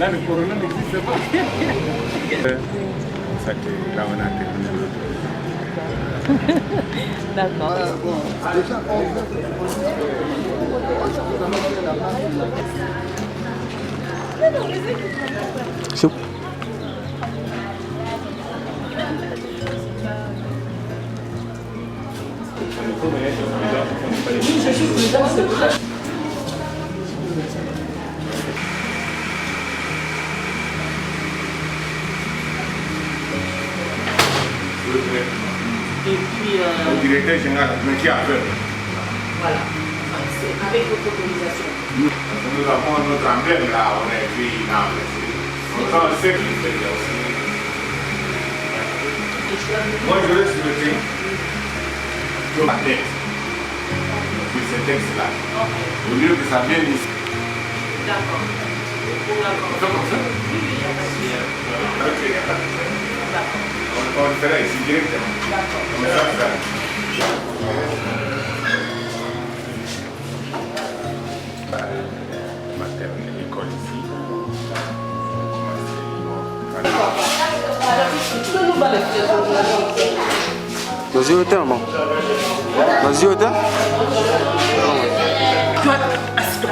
Là, le corona n'existe pas. Ça que là, on a terminé l'autre. D'accord. Soup. Et puis, le directeur général, mais qui a fait? voilà, c'est avec votre autorisation. Nous avons notre emblème là, on a écrit Namble. On sait qu'il fait aussi. Moi, je reste sur le thème. Sur ma tête. Sur ce texte-là. Au lieu que ça vienne ici. D'accord. On fait comme ça? Oui, il n'y a pas de souci. Ok, il n'y a pas de souci. D'accord. On le fera ici directement. D'accord. On va faire ça. Maternelle, l'école ici. Vas-y au terme. Vas-y au terme. Toi, assieds-toi.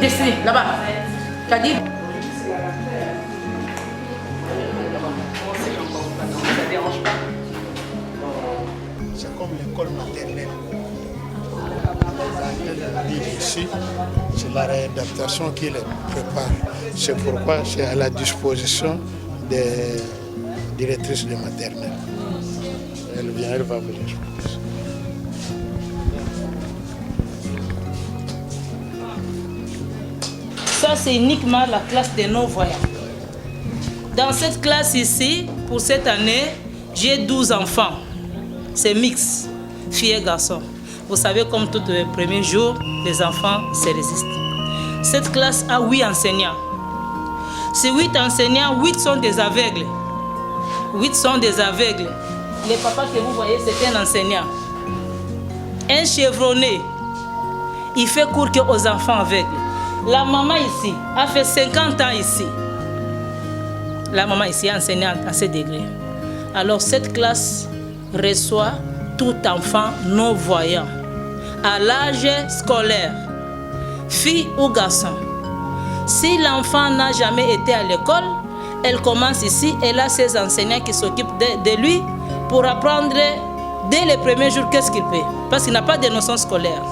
Destiné, là-bas. T'as dit? Ça dérange pas. C'est comme l'école maternelle. Ici, c'est la réadaptation qui les prépare. C'est pourquoi c'est à la disposition des directrices de maternelle. Elle vient, elle va vous dire. Ça, c'est uniquement la classe des non-voyants. Dans cette classe ici, pour cette année, j'ai 12 enfants. C'est mix, filles et garçons. Vous savez, comme tous les premiers jours, les enfants se résistent. Cette classe a 8 enseignants. Ces 8 enseignants, 8 sont des aveugles. 8 sont des aveugles. Les papas que vous voyez, c'est un enseignant. Un chevronné. Il fait cours aux enfants aveugles. La maman ici a fait 50 ans ici. La maman ici est enseignante à ce degré. Alors cette classe reçoit tout enfant non-voyant à l'âge scolaire, fille ou garçon. Si l'enfant n'a jamais été à l'école, elle commence ici, elle a ses enseignants qui s'occupent de lui pour apprendre dès les premiers jours qu'est-ce qu'il fait, parce qu'il n'a pas de notion scolaire.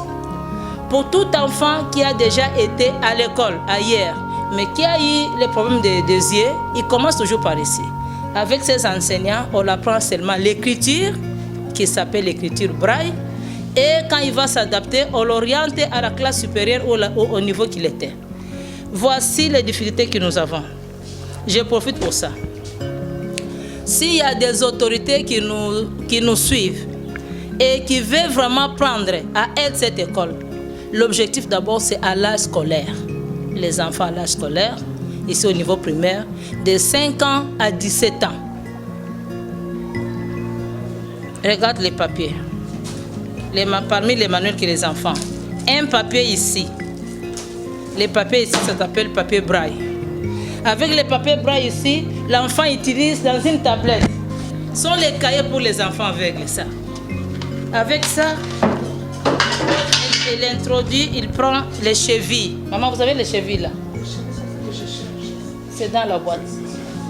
Pour tout enfant qui a déjà été à l'école ailleurs, mais qui a eu les problèmes des yeux, il commence toujours par ici. Avec ses enseignants, on apprend seulement l'écriture, qui s'appelle l'écriture braille, et quand il va s'adapter, on l'oriente à la classe supérieure au niveau qu'il était. Voici les difficultés que nous avons. Je profite pour ça. S'il y a des autorités qui nous suivent et qui veulent vraiment prendre à aide cette école, l'objectif d'abord c'est à l'âge scolaire. Les enfants à l'âge scolaire, ici au niveau primaire, de 5 ans à 17 ans. Regarde les papiers. Parmi les manuels que les enfants. Un papier ici. Les papiers ici, ça s'appelle papier braille. Avec les papiers braille ici, l'enfant utilise dans une tablette. Ce sont les cahiers pour les enfants aveugles, ça. Avec ça, il introduit, il prend les chevilles. Maman, vous avez les chevilles là? C'est dans la boîte.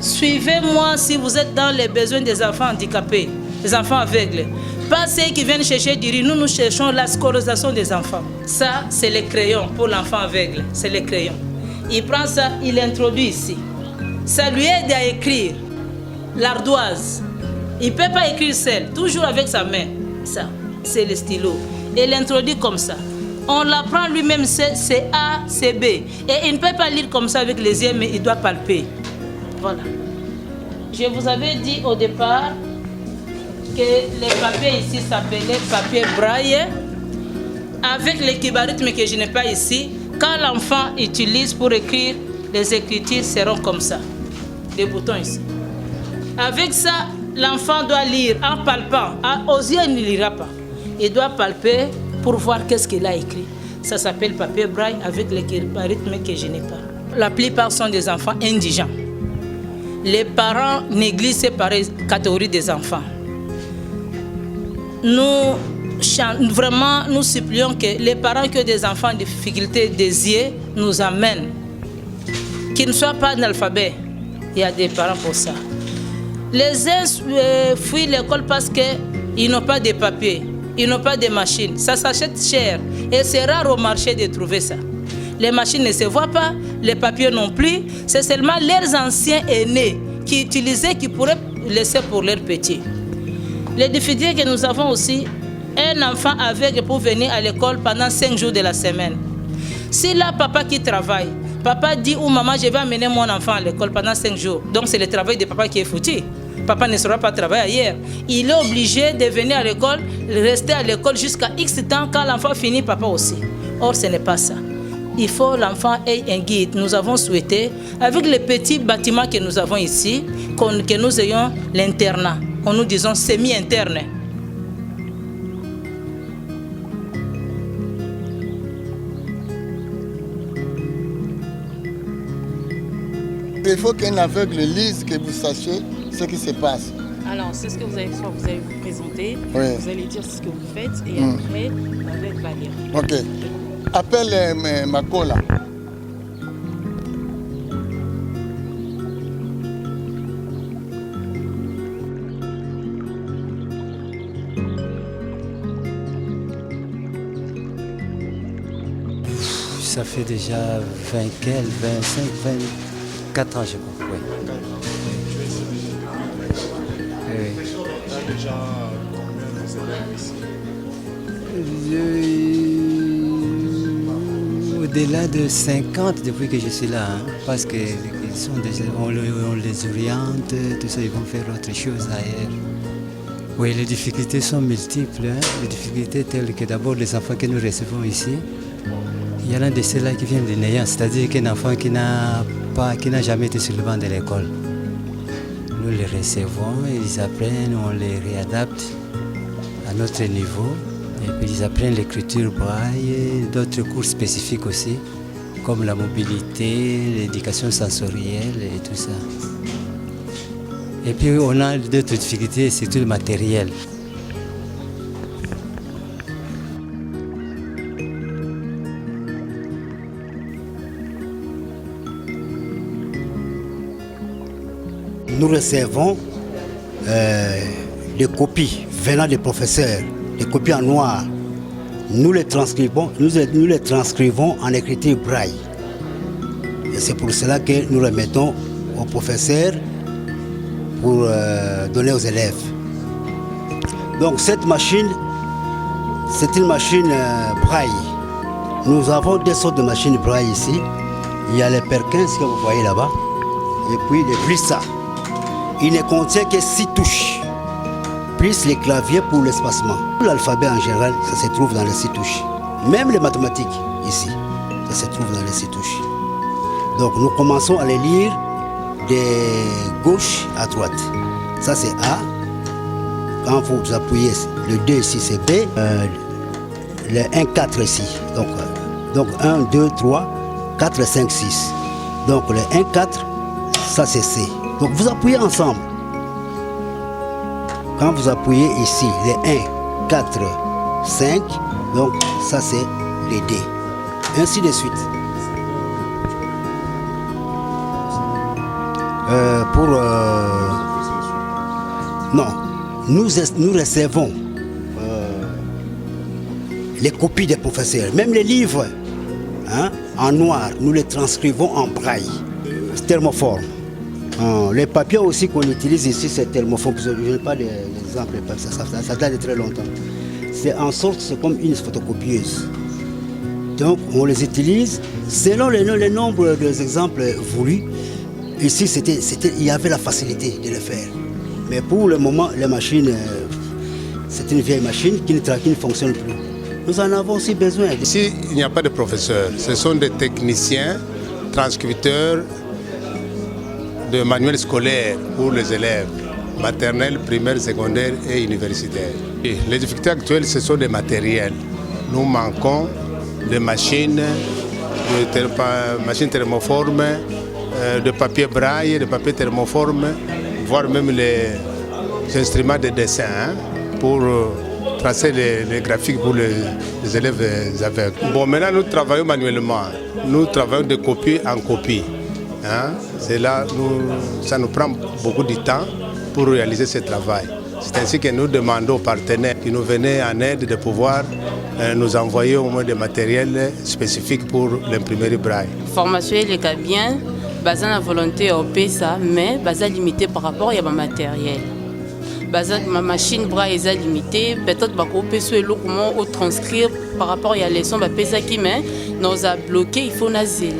Suivez-moi si vous êtes dans les besoins des enfants handicapés, des enfants aveugles. Pas ceux qui viennent chercher du riz. Nous cherchons la scolarisation des enfants. Ça, c'est les crayons pour l'enfant aveugle. C'est les crayons. Il prend ça, il l'introduit ici. Ça lui aide à écrire. L'ardoise. Il ne peut pas écrire seul, toujours avec sa main. Ça, c'est le stylo. Et l'introduit comme ça. On l'apprend lui-même, c'est A, c'est B. Et il ne peut pas lire comme ça avec les yeux, mais il doit palper. Voilà. Je vous avais dit au départ que les papiers ici s'appelaient papier braille. Avec l'équibarythme que je n'ai pas ici, quand l'enfant utilise pour écrire, les écritures seront comme ça. Les boutons ici. Avec ça, l'enfant doit lire en palpant. Aux yeux, il ne lira pas. Il doit palper pour voir qu'est-ce qu'il a écrit. Ça s'appelle papier braille avec l'équibarythme que je n'ai pas. la plupart sont des enfants indigents. Les parents négligent cette catégorie des enfants. Nous supplions que les parents qui ont des enfants en difficulté des yeux nous amènent. Qu'ils ne soient pas analphabètes. Il y a des parents pour ça. Les uns fuient l'école parce qu'ils n'ont pas de papiers, ils n'ont pas de machines. Ça s'achète cher et c'est rare au marché de trouver ça. Les machines ne se voient pas, les papiers non plus. C'est seulement leurs anciens aînés qui utilisaient, qui pourraient laisser pour leurs petits. Les difficultés que nous avons aussi, un enfant aveugle pour venir à l'école pendant 5 jours de la semaine. Si là, papa qui travaille, papa dit ou maman, je vais amener mon enfant à l'école pendant 5 jours. Donc c'est le travail de papa qui est foutu. Papa ne saura pas travailler ailleurs. Il est obligé de venir à l'école, rester à l'école jusqu'à X temps. Quand l'enfant finit, papa aussi. Or, ce n'est pas ça. Il faut que l'enfant ait un guide. Nous avons souhaité, avec les petits bâtiments que nous avons ici, que nous ayons l'internat. Nous disons semi-interne. Il faut qu'un aveugle lise, que vous sachiez ce qui se passe. Alors, c'est ce que vous allez faire, vous allez vous présenter, oui. Vous allez dire ce que vous faites et après, l'aveugle va lire. Ok. Appelle Makola. Ça fait déjà 24 ans, je crois. Oui. Au-delà de 50 depuis que je suis là, hein, parce que on les oriente, tout ça, ils vont faire autre chose ailleurs. Oui, les difficultés sont multiples. Hein. Les difficultés telles que d'abord les enfants que nous recevons ici, il y en a de ceux-là qui viennent de néant, c'est-à-dire qu'un enfant qui n'a jamais été sur le banc de l'école. Nous les recevons, ils apprennent, on les réadapte à notre niveau. Et puis ils apprennent l'écriture braille, d'autres cours spécifiques aussi, comme la mobilité, l'éducation sensorielle et tout ça. Et puis on a d'autres difficultés, c'est tout le matériel. Nous recevons des copies venant des professeurs, des copies en noir. Nous les transcrivons en écriture braille. Et c'est pour cela que nous remettons aux professeurs pour donner aux élèves. Donc cette machine, c'est une machine braille. Nous avons deux sortes de machines braille ici. Il y a les Perkins que vous voyez là-bas, et puis les Brissa. Il ne contient que 6 touches, plus les claviers pour l'espacement. L'alphabet en général, ça se trouve dans les 6 touches. Même les mathématiques, ici, ça se trouve dans les 6 touches. Donc nous commençons à les lire de gauche à droite. Ça c'est A. Quand vous appuyez le 2 ici, c'est B. Le 1, 4 ici. Donc 1, 2, 3, 4, 5, 6. Donc le 1, 4, ça c'est C. Donc vous appuyez ensemble. Quand vous appuyez ici, les 1, 4, 5, donc ça c'est les D. Ainsi de suite. Non, nous recevons les copies des professeurs, même les livres hein, en noir, nous les transcrivons en braille, thermoforme. Les papiers aussi qu'on utilise ici, c'est thermoforme. Je n'ai pas d'exemple, ça date de très longtemps. C'est en sorte, c'est comme une photocopieuse. Donc on les utilise selon le nombre d'exemples voulus. Ici, il y avait la facilité de le faire. Mais pour le moment, les machines, c'est une vieille machine qui ne fonctionne plus. Nous en avons aussi besoin. Ici, il n'y a pas de professeurs. Ce sont des techniciens, transcripteurs de manuels scolaires pour les élèves, maternels, primaires, secondaires et universitaires. Et les difficultés actuelles, ce sont des matériels. Nous manquons de machines de machines thermoformes, de papier braille, de papier thermoforme, voire même les instruments de dessin pour tracer les graphiques pour les élèves aveugles. Bon, maintenant nous travaillons manuellement. Nous travaillons de copie en copie. C'est là, ça nous prend beaucoup de temps pour réaliser ce travail. C'est ainsi que nous demandons aux partenaires qui nous venaient en aide de pouvoir nous envoyer au moins des matériels spécifiques pour l'imprimerie braille. Formation est bien, basée la volonté au PSA, mais basée limitée par rapport à matériel. Ma machine braille est limitée, peut-être que je peux transcrire par rapport à la leçon de PSA qui nous a bloqué, il faut que si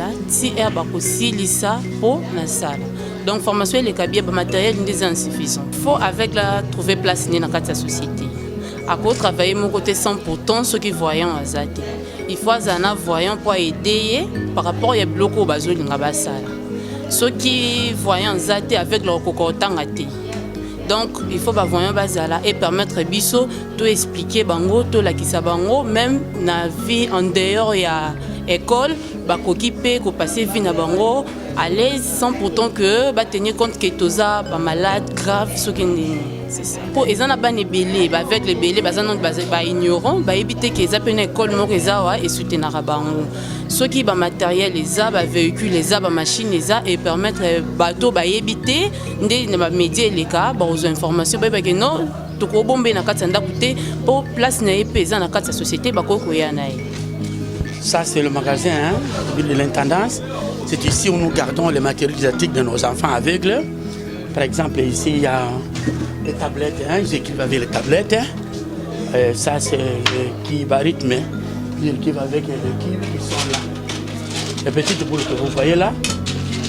aussi lisa pour la salle. Donc formation est bien, matériel est insuffisant. Il faut avec la trouver place dans la société. À quoi travailler mon côté 100% ceux qui voyant à Zate. Il faut avoir voyant pour aider par rapport à bloquer au bateau dans la salle. Ceux qui voyant Zate avec leur cocotan à thé. Donc il faut que voyant bazala et permettre biso de expliquer bango to la kisa bango même na vie en dehors ya école ba kokipe ko passer vie na bango à l'aise sans pourtant que ba tenir compte que toza ba malade grave ce qui c'est ça pour ils en a pas les belé avec les belé ba ignorant ba éviter que ça peut école mo rezawa et soutenir bango ceux qui ba matériel les a ba véhicule les a ba machine les a et permettre bateau ba éviter ndé ba médias les cas ba aux informations ba que non to ko bomber na kati nda coûter pour place na epesa na kati société ba ko ya na. Ça c'est le magasin de l'intendance. C'est ici où nous gardons les matériaux didactiques de nos enfants aveugles. Par exemple ici il y a les tablettes, ils équipent avec les tablettes. Ça c'est le kibarythme, ils équipent avec les kibs qui sont là. Les petites boules que vous voyez là,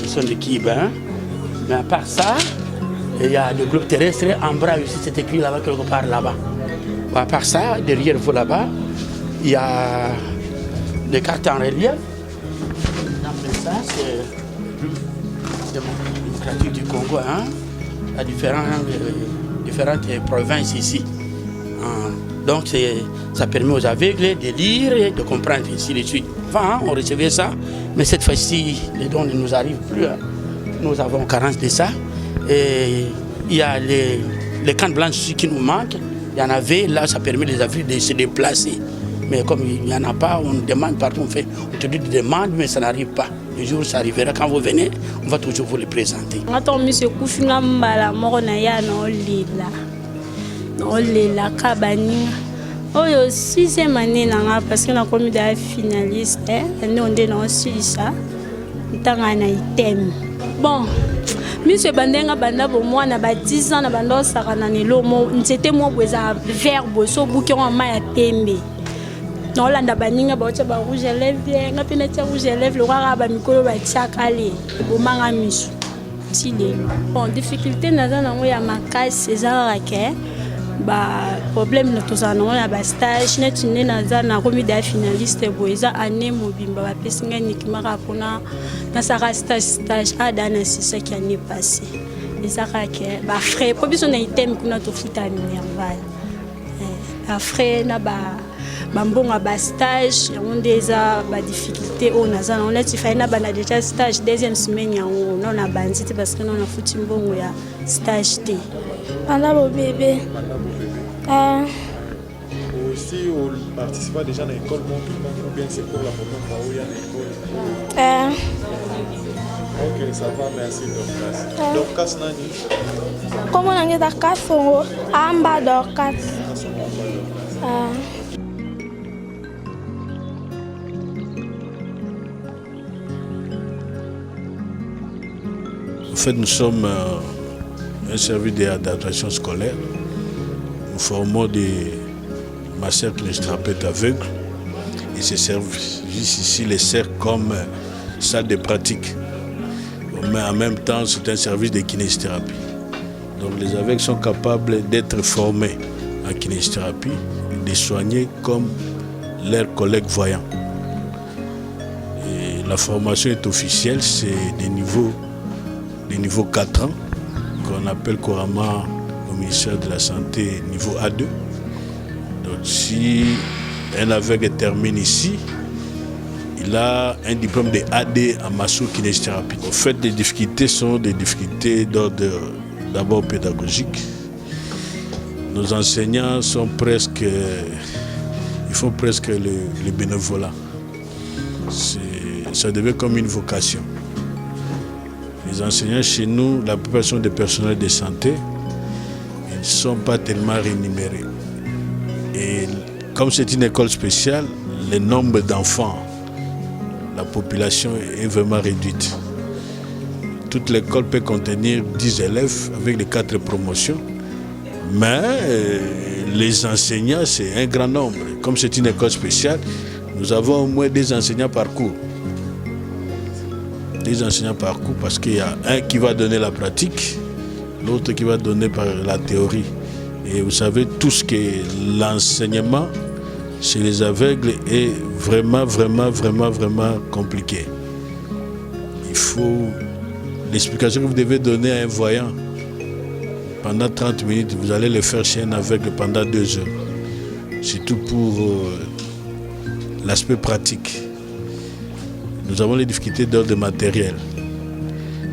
ce sont des kibs. Mais à part ça, il y a le globe terrestre en bras aussi, c'est écrit là-bas quelque part là-bas. À part ça, derrière vous là-bas, il y a des cartes en relief. Ça, c'est la démocratique du Congo, à différentes provinces ici. Donc ça permet aux aveugles de lire et de comprendre ainsi de suite. Avant, on recevait ça, mais cette fois-ci, les dons ne nous arrivent plus. Nous avons carence de ça. Et il y a les cannes blanches qui nous manquent. Il y en avait, là, ça permet les aveugles de se déplacer. Mais comme il n'y en a pas, on demande partout, on te dit de demande, mais ça n'arrive pas. Le jour où ça arrivera, quand vous venez, on va toujours vous les présenter. Quand monsieur Koufinga Mbala, Moronaya, non lila kabani. Oyo 6e année nanga parce que na commis de finaliste, on est dans ça. Tanga na item. Bon, monsieur Bandenga banda bo moi na ba 10 ans na bando sakana nelo mo, c'était moi boza verbe so bouki en ma ya tembe. Non, là, baninga ba ba rouge à lèvres bien, nga pena tia rouge à lèvres, le roi ba mikolo ba tia kale, bo manga misu. Ti lelo. Bon, difficulté naza nango ya makasi ezala ke ba problème na tozana na ba stage net ne naza na komi da finaliste bo eza année mobimba ba pesinga nikimaka pona na saka stage adana c'est qui année passée. Ezaka ke ba frais, po biso na item kuna to futa minerval. Ba frais na ba bambonga ba stage on déjà ba difficulté on a on est fait na bana déjà stage deuxième semaine yango non na bandit parce que non na futi mbongo ya stage T pendant le bébé aussi on participe déjà à l'école ou bien c'est pour la première fois où il y a l'école ok ça va merci Dorcas nani comment on est Dorcas amba Dorcas En fait, nous sommes un service d'adaptation scolaire. Nous formons des masseurs kinésithérapeutes aveugles. Et ces services ici les servent comme salle de pratique. Mais en même temps, c'est un service de kinésithérapie. Donc les aveugles sont capables d'être formés en kinésithérapie et de soigner comme leurs collègues voyants. Et la formation est officielle, c'est des niveaux 4 ans, qu'on appelle couramment au ministère de la Santé niveau A2. Donc si un aveugle termine ici, Il a un diplôme de AD en masso-kinésithérapie. En fait, les difficultés sont des difficultés d'ordre d'abord pédagogique. Nos enseignants sont presque, ils font presque le bénévolat. Ça devient comme une vocation. Les enseignants chez nous, la plupart sont des personnels de santé. Ils ne sont pas tellement rémunérés. Et comme c'est une école spéciale, le nombre d'enfants, la population est vraiment réduite. Toute l'école peut contenir 10 élèves avec les 4 promotions. Mais les enseignants, c'est un grand nombre. Comme c'est une école spéciale, nous avons au moins des enseignants par cours. Des enseignants par cours parce qu'il y a un qui va donner la pratique, l'autre qui va donner par la théorie. Et vous savez tous que l'enseignement chez les aveugles est vraiment compliqué. Il faut l'explication que vous devez donner à un voyant pendant 30 minutes, vous allez le faire chez un aveugle pendant 2 heures. Surtout pour l'aspect pratique. Nous avons les difficultés d'ordre matériel.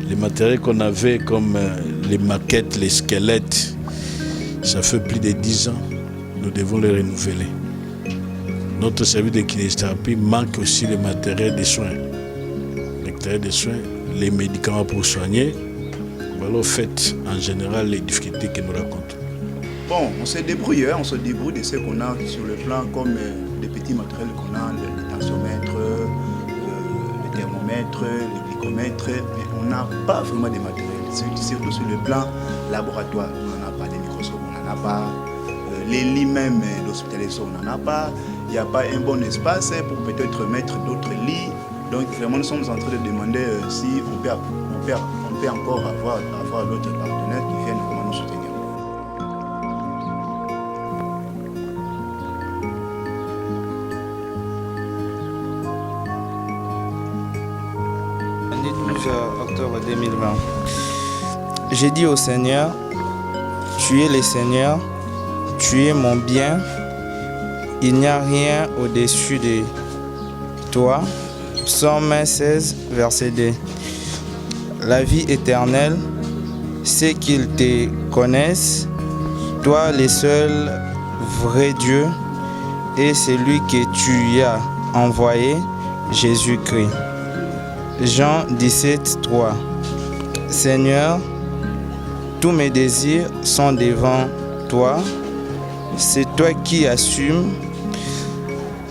Les matériels qu'on avait comme les maquettes, les squelettes, ça fait plus de 10 ans. Nous devons les renouveler. Notre service de kinésithérapie manque aussi le matériel des soins. Le matériel des soins, les médicaments pour soigner. Voilà au fait, en général, les difficultés que nous racontons. Bon, on se débrouille de ce qu'on a sur le plan, comme les petits matériels qu'on a, le tensiomètre, le thermomètre, le glycomètre, mais on n'a pas vraiment de matériel. Surtout sur le plan laboratoire, on n'en a pas, les microscopes, on n'en a pas, les lits même d'hospitalisation, on n'en a pas. Il n'y a pas un bon espace pour peut-être mettre d'autres lits. Donc vraiment, nous sommes en train de demander si on peut encore avoir d'autres partenaires qui viennent vraiment nous soutenir. Le 12 octobre 2020, j'ai dit au Seigneur, tu es le Seigneur, tu es mon bien, il n'y a rien au-dessus de toi. Psaume 16, verset 2. La vie éternelle, c'est qu'ils te connaissent, toi le seul vrai Dieu, et celui que tu as envoyé, Jésus-Christ. Jean 17, 3. Seigneur, tous mes désirs sont devant toi. C'est toi qui assumes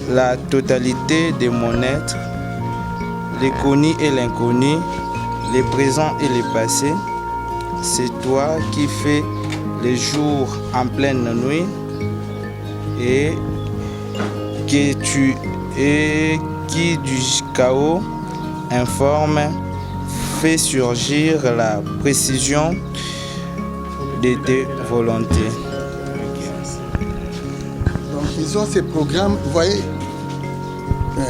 la totalité de mon être, les connus et l'inconnu, les présents et les passés. C'est toi qui fais les jours en pleine nuit et qui du chaos informe, fait surgir la précision de tes volontés. Donc ils ont ces programmes, vous voyez,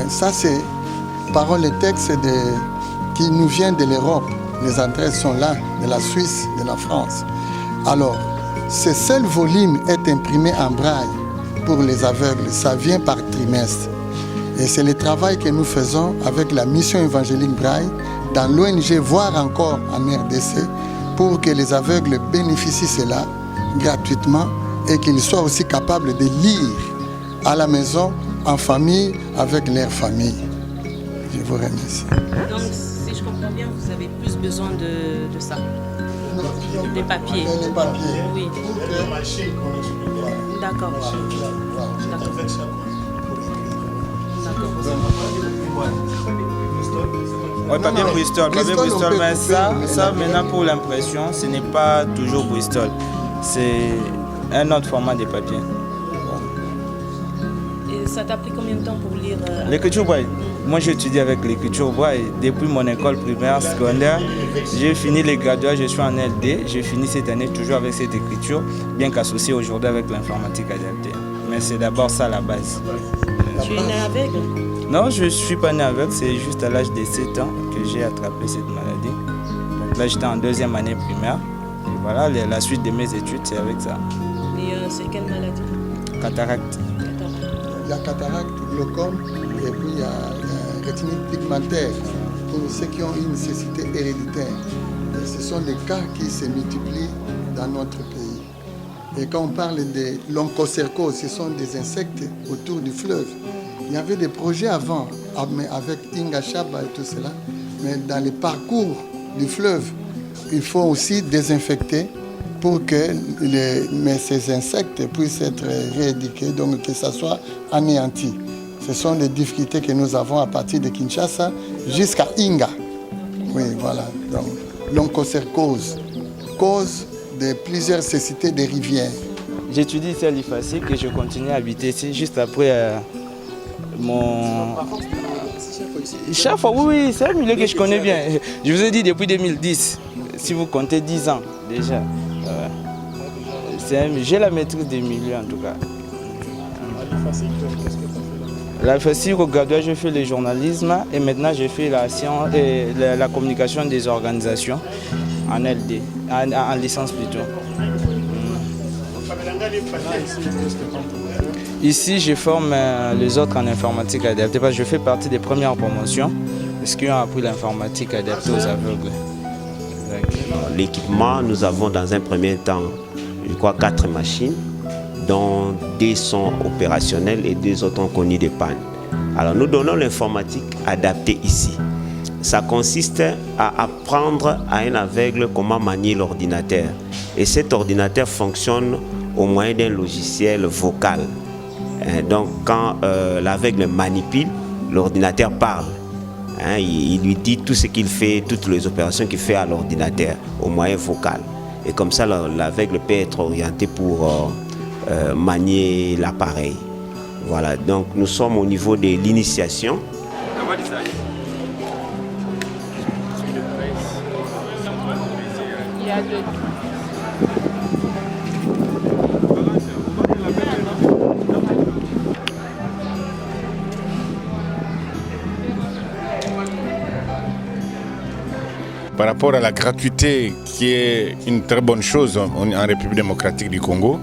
ça c'est parole et texte qui nous viennent de l'Europe. Les adresses sont là, de la Suisse, de la France. Alors, ce seul volume est imprimé en braille pour les aveugles. Ça vient par trimestre. Et c'est le travail que nous faisons avec la mission évangélique Braille dans l'ONG, voire encore en RDC, pour que les aveugles bénéficient de cela gratuitement et qu'ils soient aussi capables de lire à la maison, en famille, avec leur famille. Je vous remercie. Donc, si je comprends bien, vous avez plus besoin de ça. Des papiers. Les papiers. Oui. D'accord. Oui, papier Bristol, mais ça maintenant pour l'impression, ce n'est pas toujours Bristol. C'est un autre format de papier. Et ça t'a pris combien de temps pour lire L'écriture braille. Moi j'étudie avec l'écriture braille depuis mon école primaire, secondaire. J'ai fini les graduats, je suis en LD. J'ai fini cette année toujours avec cette écriture, bien qu'associée aujourd'hui avec l'informatique adaptée. Mais c'est d'abord ça la base. Tu es né aveugle? Non, je ne suis pas né aveugle, c'est juste à l'âge de 7 ans que j'ai attrapé cette maladie. Donc là j'étais en 2e année primaire. Et voilà, la suite de mes études, c'est avec ça. Et c'est quelle maladie? Cataracte. Il y a cataracte, glaucome, et puis il y a rétinique pigmentaire pour ceux qui ont une cécité héréditaire. Et ce sont des cas qui se multiplient dans notre pays. Et quand on parle de l'onchocercose, ce sont des insectes autour du fleuve. Il y avait des projets avant, avec Inga Chaba et tout cela, mais dans les parcours du fleuve, il faut aussi désinfecter pour que ces insectes puissent être rééduqués, donc que ça soit anéanti. Ce sont les difficultés que nous avons à partir de Kinshasa jusqu'à Inga. Oui, voilà. Donc, l'onchocercose, cause de plusieurs cécités des rivières. J'étudie ici à l'IFACIC et je continue à habiter ici juste après mon... Chaque fois, oui, c'est un milieu que je connais bien. Je vous ai dit depuis 2010, si vous comptez 10 ans déjà. J'ai la maîtrise des milieux en tout cas. La FACIC, au graduat, je fais le journalisme et maintenant je fais la science et la communication des organisations en LD, en licence plutôt. Ici, je forme les autres en informatique adaptée parce que je fais partie des premières promotions parce qu'ils ont appris l'informatique adaptée aux aveugles. L'équipement, nous avons dans un premier temps, je crois, 4 machines, dont 2 sont opérationnelles et 2 autres ont connu des pannes. Alors nous donnons l'informatique adaptée ici. Ça consiste à apprendre à un aveugle comment manier l'ordinateur. Et cet ordinateur fonctionne au moyen d'un logiciel vocal. Donc quand l'aveugle manipule, l'ordinateur parle. Il lui dit tout ce qu'il fait, toutes les opérations qu'il fait à l'ordinateur, au moyen vocal. Et comme ça, l'aveugle peut être orienté pour manier l'appareil. Voilà, donc nous sommes au niveau de l'initiation. Par rapport à la gratuité, qui est une très bonne chose en République démocratique du Congo,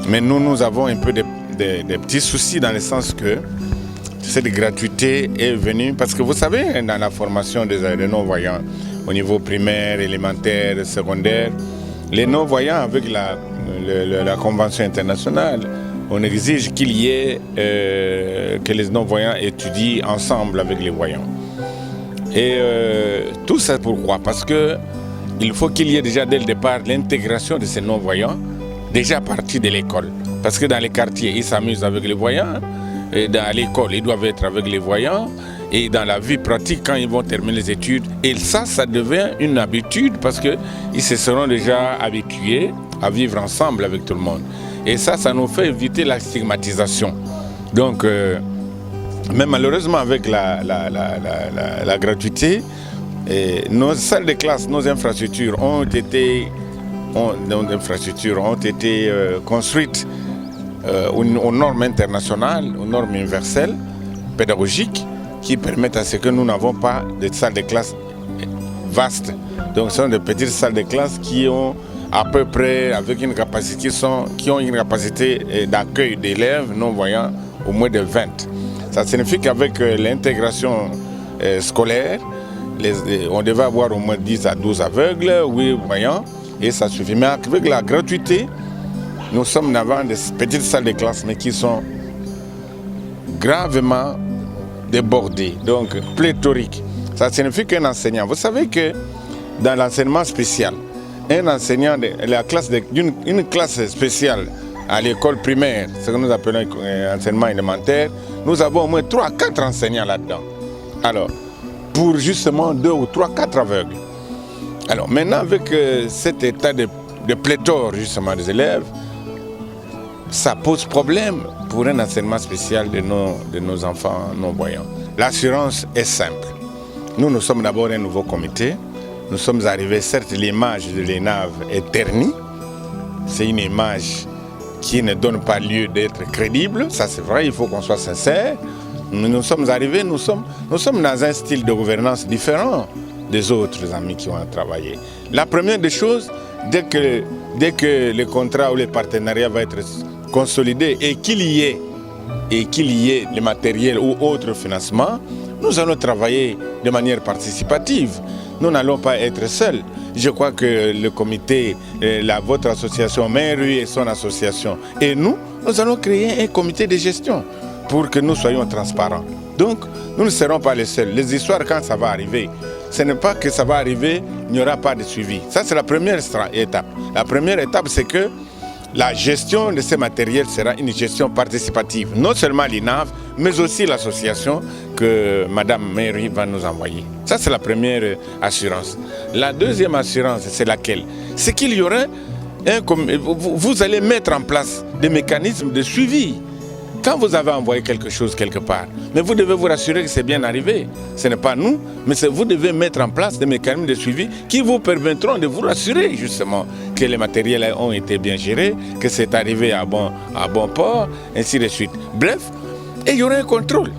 mais nous avons un peu des petits soucis dans le sens que cette gratuité est venue, parce que vous savez, dans la formation des non-voyants, au niveau primaire, élémentaire, secondaire, les non-voyants, avec la Convention internationale, on exige qu'il y ait que les non-voyants étudient ensemble avec les voyants. Et tout ça pourquoi? Parce qu'il faut qu'il y ait déjà dès le départ l'intégration de ces non-voyants, déjà à partir de l'école. Parce que dans les quartiers, ils s'amusent avec les voyants, et dans l'école, ils doivent être avec les voyants, et dans la vie pratique, quand ils vont terminer les études, et ça devient une habitude parce qu'ils se seront déjà habitués à vivre ensemble avec tout le monde. Et ça nous fait éviter la stigmatisation. Donc, mais malheureusement, avec la gratuité, nos salles de classe, nos infrastructures ont été construites aux normes internationales, aux normes universelles, pédagogiques, qui permettent à ce que nous n'avons pas de salles de classe vastes. Donc ce sont des petites salles de classe qui ont à peu près, avec une capacité, qui ont une capacité d'accueil d'élèves non-voyants au moins de 20. Ça signifie qu'avec l'intégration scolaire, on devait avoir au moins 10 à 12 aveugles, 8 voyants, et ça suffit. Mais avec la gratuité, nous sommes devant des petites salles de classe, mais qui sont gravement débordées, donc pléthoriques. Ça signifie qu'un enseignant, vous savez que dans l'enseignement spécial, un enseignant, une classe spéciale à l'école primaire, ce que nous appelons enseignement élémentaire, nous avons au moins 3 à 4 enseignants là-dedans. Alors, pour justement 2 ou 3, 4 aveugles. Alors maintenant, avec cet état de pléthore justement des élèves, ça pose problème pour un enseignement spécial de nos enfants non-voyants. L'assurance est simple. Nous sommes d'abord un nouveau comité. Nous sommes arrivés, certes, l'image de l'ENAV est ternie. C'est une image qui ne donne pas lieu d'être crédible. Ça, c'est vrai, il faut qu'on soit sincère. Nous sommes arrivés, nous sommes dans un style de gouvernance différent des autres amis qui ont travaillé. La première des choses, dès que le contrat ou le partenariat va être consolidé et qu'il y ait le matériel ou autre financement, nous allons travailler de manière participative. Nous n'allons pas être seuls. Je crois que le comité, votre association, Mairie et son association, et nous allons créer un comité de gestion pour que nous soyons transparents. Donc, nous ne serons pas les seuls. Les histoires, quand ça va arriver, ce n'est pas que ça va arriver, il n'y aura pas de suivi. Ça, c'est la première étape. La première étape, c'est que la gestion de ces matériels sera une gestion participative. Non seulement l'INAV, mais aussi l'association que Madame Mairie va nous envoyer. Ça, c'est la première assurance. La deuxième assurance, c'est laquelle? C'est qu'il y aura vous allez mettre en place des mécanismes de suivi. Quand vous avez envoyé quelque chose quelque part, mais vous devez vous rassurer que c'est bien arrivé. Ce n'est pas nous, mais vous devez mettre en place des mécanismes de suivi qui vous permettront de vous rassurer justement que les matériels ont été bien gérés, que c'est arrivé à bon port, ainsi de suite. Bref, et il y aura un contrôle.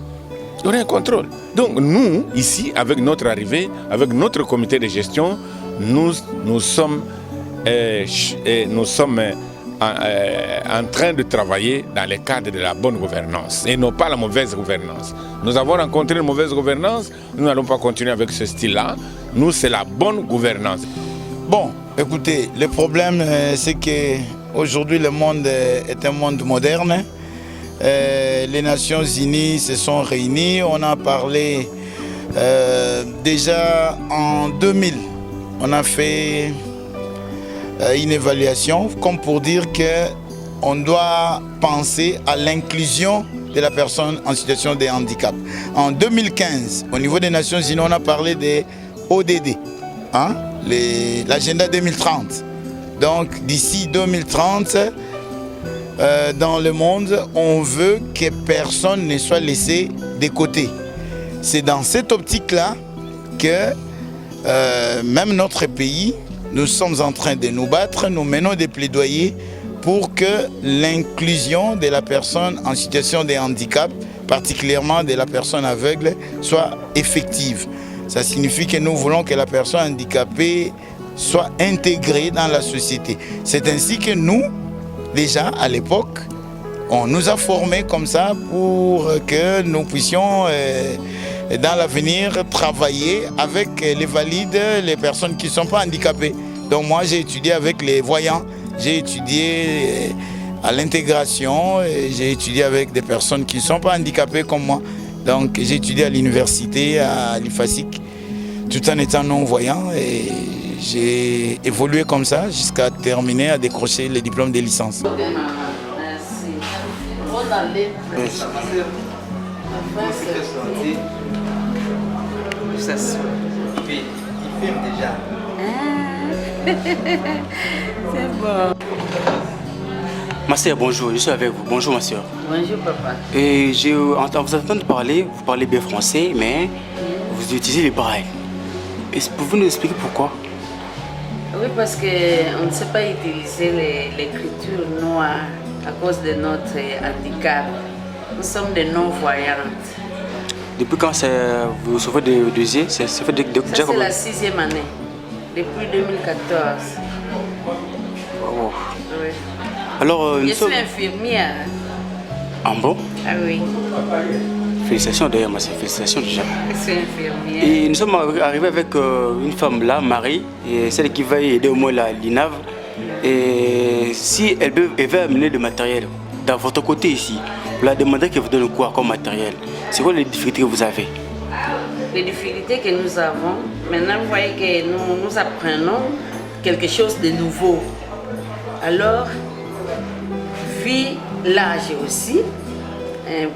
Il y aura un contrôle. Donc nous, ici, avec notre arrivée, avec notre comité de gestion, nous sommes en train de travailler dans le cadre de la bonne gouvernance et non pas la mauvaise gouvernance. Nous avons rencontré une mauvaise gouvernance, nous n'allons pas continuer avec ce style-là. Nous, c'est la bonne gouvernance. Bon, écoutez, le problème, c'est qu'aujourd'hui, le monde est un monde moderne. Les Nations Unies se sont réunies. On a parlé déjà en 2000. On a fait une évaluation comme pour dire qu'on doit penser à l'inclusion de la personne en situation de handicap. En 2015, au niveau des Nations Unies, on a parlé des ODD, l'agenda 2030. Donc d'ici 2030, dans le monde, on veut que personne ne soit laissé de côté. C'est dans cette optique-là que même notre pays, nous sommes en train de nous battre, nous menons des plaidoyers pour que l'inclusion de la personne en situation de handicap, particulièrement de la personne aveugle, soit effective. Ça signifie que nous voulons que la personne handicapée soit intégrée dans la société. C'est ainsi que nous, déjà à l'époque, on nous a formés comme ça pour que nous puissions dans l'avenir travailler avec les valides, les personnes qui ne sont pas handicapées. Donc moi j'ai étudié avec les voyants, j'ai étudié à l'intégration, j'ai étudié avec des personnes qui ne sont pas handicapées comme moi. Donc j'ai étudié à l'université, à l'IFASIC, tout en étant non-voyant et j'ai évolué comme ça jusqu'à terminer à décrocher le diplôme de licence. Il filme déjà. C'est bon. Ma sœur, bonjour, je suis avec vous. Bonjour ma sœur. Bonjour papa. Et vous entendez parler, vous parlez bien français, mais vous utilisez les brailles. Pouvez-vous nous expliquer pourquoi? Oui, parce qu'on ne sait pas utiliser l'écriture noire à cause de notre handicap. Nous sommes des non-voyantes. Depuis quand vous recevez des yeux? Ça fait déjà c'est la 6e année, depuis 2014. Oh. Oui. Alors, je suis infirmière. Ah bon? Ah oui. Félicitations d'ailleurs, ma félicitations déjà. Je suis infirmière. Et nous sommes arrivés avec une femme là, Marie, et celle qui va aider au moins l'INAV. Et si elle veut amener du matériel dans votre côté ici, vous la demandez qu'elle vous donne quoi comme matériel? C'est quoi les difficultés que vous avez? Les difficultés que nous avons, maintenant vous voyez que nous apprenons quelque chose de nouveau. Alors, vu l'âge aussi,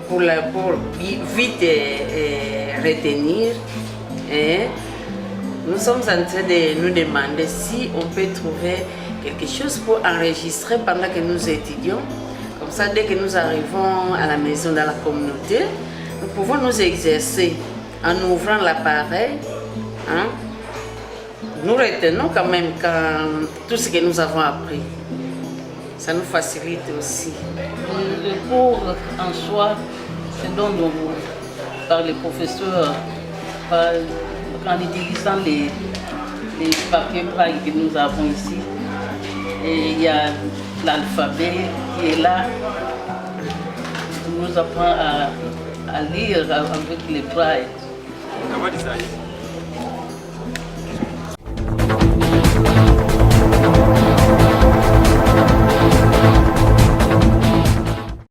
pour vite retenir, nous sommes en train de nous demander si on peut trouver quelque chose pour enregistrer pendant que nous étudions. Comme ça, dès que nous arrivons à la maison, dans la communauté, nous pouvons nous exercer en ouvrant l'appareil. Nous retenons quand même tout ce que nous avons appris. Ça nous facilite aussi. Le cours en soi, c'est donc par les professeurs, en utilisant les papiers braille que nous avons ici. Et il y a l'alphabet qui est là. On nous apprend à lire avec les brailles. Ça va, Desailly?